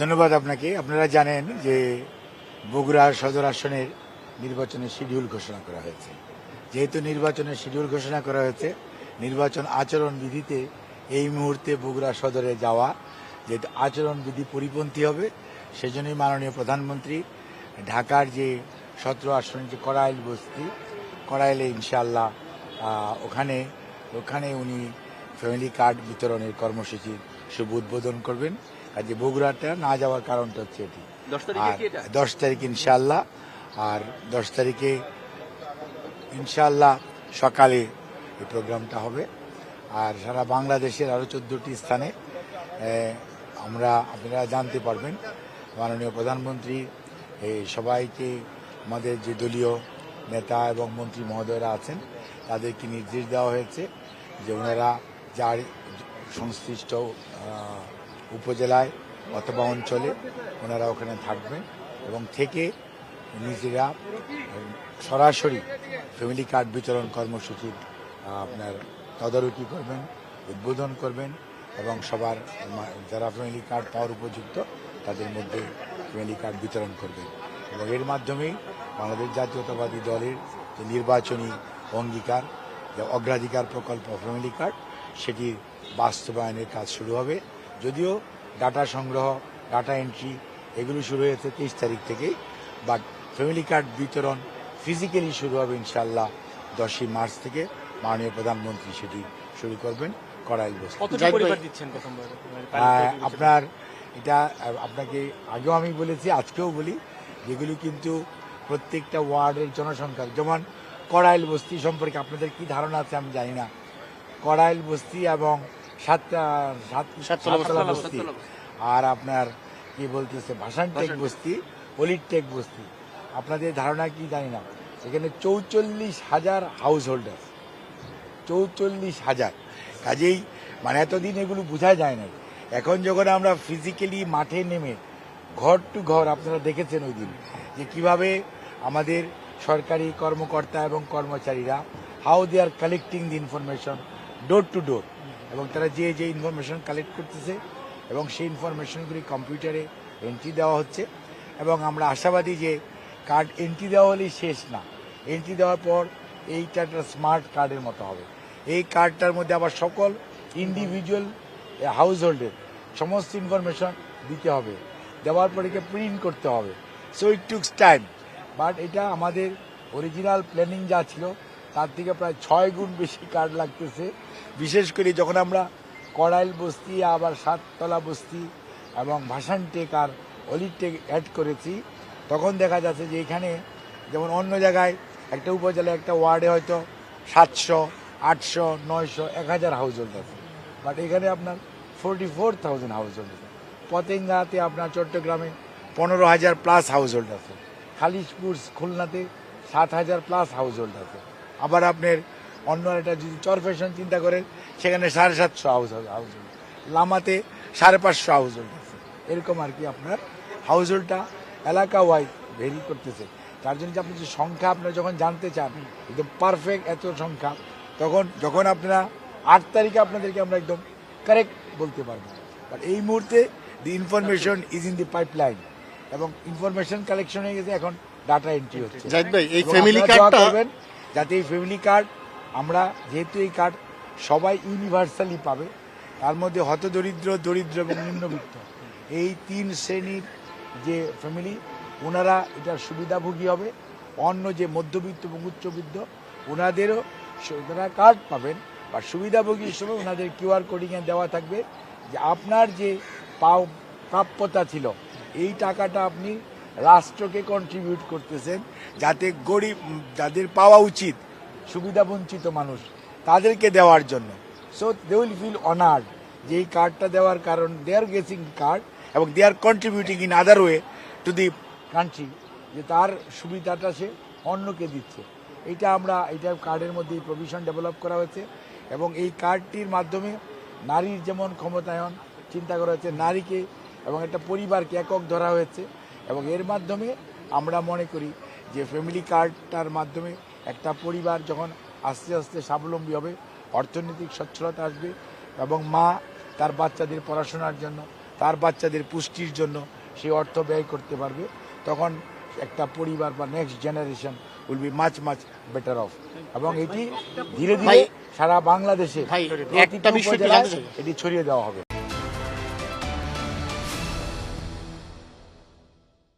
ধন্যবাদ আপনাকে। আপনারা জানেন যে বগুড়া সদর আসনের নির্বাচনের শিডিউল ঘোষণা করা হয়েছে। যেহেতু নির্বাচনের শিডিউল ঘোষণা করা হয়েছে, নির্বাচন আচরণ বিধিতে এই মুহূর্তে বগুড়া সদরে যাওয়া যেহেতু আচরণ বিধি পরিপন্থী হবে, সেজন্যই মাননীয় প্রধানমন্ত্রী ঢাকার যে 17 আসনের যে কড়াইল বস্তি, কড়াইলে ইনশাআল্লাহ ওখানে উনি ফ্যামিলি কার্ড বিতরণের কর্মসূচির শুভ উদ্বোধন করবেন। আর যে বগুড়াটা না যাওয়ার কারণটা হচ্ছে এটি 10 তারিখ ইনশাআল্লাহ। আর 10 তারিখে ইনশাআল্লাহ সকালে এই প্রোগ্রামটা হবে। আর সারা বাংলাদেশের আরও 14টি স্থানে আপনারা জানতে পারবেন। মাননীয় প্রধানমন্ত্রী সবাইকে, আমাদের যে দলীয় নেতা এবং মন্ত্রী মহোদয়রা আছেন তাদেরকে নির্দেশ দেওয়া হয়েছে যে ওনারা যার সংশ্লিষ্ট উপজেলায় অথবা অঞ্চলে ওনারা ওখানে থাকবেন এবং থেকে নিজেরা সরাসরি ফ্যামিলি কার্ড বিতরণ কর্মসূচির আপনার তদারকি করবেন, উদ্বোধন করবেন এবং সবার যারা ফ্যামিলি কার্ড পাওয়ার উপযুক্ত তাদের মধ্যে ফ্যামিলি কার্ড বিতরণ করবেন এবং এর মাধ্যমেই বাংলাদেশ জাতীয়তাবাদী দলের যে নির্বাচনী অঙ্গীকার, যে অগ্রাধিকার প্রকল্প ফ্যামিলি কার্ড, সেটির বাস্তবায়নের কাজ শুরু হবে। যদিও ডাটা সংগ্রহ, ডাটা এন্ট্রি এগুলো শুরু হয়েছে 23 তারিখ থেকেই, বাট ফ্যামিলি কার্ড বিতরণ ফিজিক্যালি শুরু হবে ইনশাআল্লাহ 10ই মার্চ থেকে। মাননীয় প্রধানমন্ত্রী সেটি শুরু করবেন কড়াইল বস্তি। আপনার এটা আপনাকে আগেও আমি বলেছি, আজকেও বলি, যেগুলি কিন্তু প্রত্যেকটা ওয়ার্ডের জনসংখ্যা, যেমন কড়াইল বস্তি সম্পর্কে আপনাদের কি ধারণা আছে আমি জানি না। কড়াইল বস্তি এবং সাততলা বস্তি আর আপনার কি বলতেছে ভাসানটেক বস্তি, অলিটেক বস্তি, আপনাদের ধারণা কি জানি না। এখানে 44,000 হাউস হোল্ডার, 44,000। কাজেই মানে এতদিন এগুলো বোঝা যায় না। এখন যখন আমরা ফিজিক্যালি মাঠে নেমে ঘর টু ঘর, আপনারা দেখেছেন ওই দিন যে কিভাবে আমাদের সরকারি কর্মকর্তা এবং কর্মচারীরা how they are collecting the information door to door, এবং তারা যে ইনফরমেশন কালেক্ট করতেছে এবং সেই ইনফরমেশনগুলি কম্পিউটারে এন্ট্রি দেওয়া হচ্ছে। এবং আমরা আশাবাদী যে কার্ড এন্ট্রি দেওয়া হলেই শেষ না, এন্ট্রি দেওয়ার পর এইটা একটা স্মার্ট কার্ডের মতো হবে। এই কার্ডটার মধ্যে আবার সকল ইন্ডিভিজুয়াল হাউস হোল্ডের সমস্ত ইনফরমেশন দিতে হবে, দেওয়ার পর একে প্রিন্ট করতে হবে। সো ইট টুকস টাইম, বাট এটা আমাদের অরিজিনাল প্ল্যানিং যা ছিল তার থেকে প্রায় 6 গুণ বেশি কার্ড লাগতেছে। বিশেষ করে যখন আমরা কড়াইল বস্তি, আবার সাততলা বস্তি এবং ভাসানটেক আর অলিটেক অ্যাড করেছি, তখন দেখা যাচ্ছে যে এখানে যেমন অন্য জায়গায় একটা উপজেলায় একটা ওয়ার্ডে হয়তো 700, 800, 900, 1000 হাউস হোল্ড আছে, বাট এখানে আপনার 44,000 হাউস হোল্ড আছে। পতেঙ্গাতে আপনার চট্টগ্রামে 15,000 প্লাস হাউস হোল্ড আছে। খালিশপুর খুলনাতে 7,000 প্লাস হাউস হোল্ড আছে। আবার আপনার অন্য একটা যদি চরফেশন চিন্তা করেন, সেখানে 750 হাউস হোল্ড, লামাতে 550 হাউস হোল্ড আছে। এরকম আর কি আপনার হাউস হোল্ডটা এলাকা ওয়াইজ ভেরি করতেছে। তার জন্য আপনি যে সংখ্যা আপনারা যখন জানতে চান একদম পারফেক্ট এত সংখ্যা, যখন আপনারা 8 তারিখে আপনাদেরকে আমরা একদম কারেক্ট বলতে পারবো। বাট এই মুহূর্তে the information is in the pipeline এবং ইনফরমেশন কালেকশন হয়ে গেছে, এখন ডাটা এন্ট্রি হচ্ছে। জাহিদ ভাই, এই ফ্যামিলি কার্ডটা করবেন যাতে এই ফ্যামিলি কার্ড আমরা, যেহেতু এই কার্ড সবাই ইউনিভার্সালি পাবে, তার মধ্যে হতদরিদ্র, দরিদ্র এবং নিম্নবিত্ত এই 3 শ্রেণীর যে ফ্যামিলি, ওনারা এটার সুবিধাভোগী হবে। অন্য যে মধ্যবিত্ত এবং উচ্চবিত্ত ওনাদেরও ওনারা কার্ড পাবেন, বা সুবিধাভোগী হিসেবে ওনাদের কিউআর কোডিংয়ে দেওয়া থাকবে যে আপনার যে প্রাপ্যতা ছিল এই টাকাটা আপনি রাষ্ট্রকে কন্ট্রিবিউট করতেছেন, যাতে গরিব, যাদের পাওয়া উচিত সুবিধা বঞ্চিত মানুষ, তাদেরকে দেওয়ার জন্য। So they will feel honoured যে এই কার্ডটা দেওয়ার কারণ দে আর গেটিং কার্ড এবং they are contributing in other way to the country, যে তার সুবিধাটা সে অন্যকে দিচ্ছে। এটা কার্ডের মধ্যে এই প্রভিশন ডেভেলপ করা হয়েছে এবং এই কার্ডটির মাধ্যমে নারীর যেমন ক্ষমতায়ন চিন্তা করা হয়েছে, নারীকে এবং একটা পরিবারকে একক ধরা হয়েছে। এবং এর মাধ্যমে আমরা মনে করি যে ফ্যামিলি কার্ডটার মাধ্যমে একটা পরিবার যখন আস্তে আস্তে স্বাবলম্বী হবে, অর্থনৈতিক সচ্ছলতা আসবে এবং মা তার বাচ্চাদের পড়াশোনার জন্য, তার বাচ্চাদের পুষ্টির জন্য সে অর্থ ব্যয় করতে পারবে, তখন একটা পরিবার বা next generation will be much better of. এবং এটি ধীরে ধীরে সারা বাংলাদেশে ভাই, প্রতিটি একটা বিষয় একটু উপজেলায় জানতে চাই। এটি ছড়িয়ে দেওয়া হবে।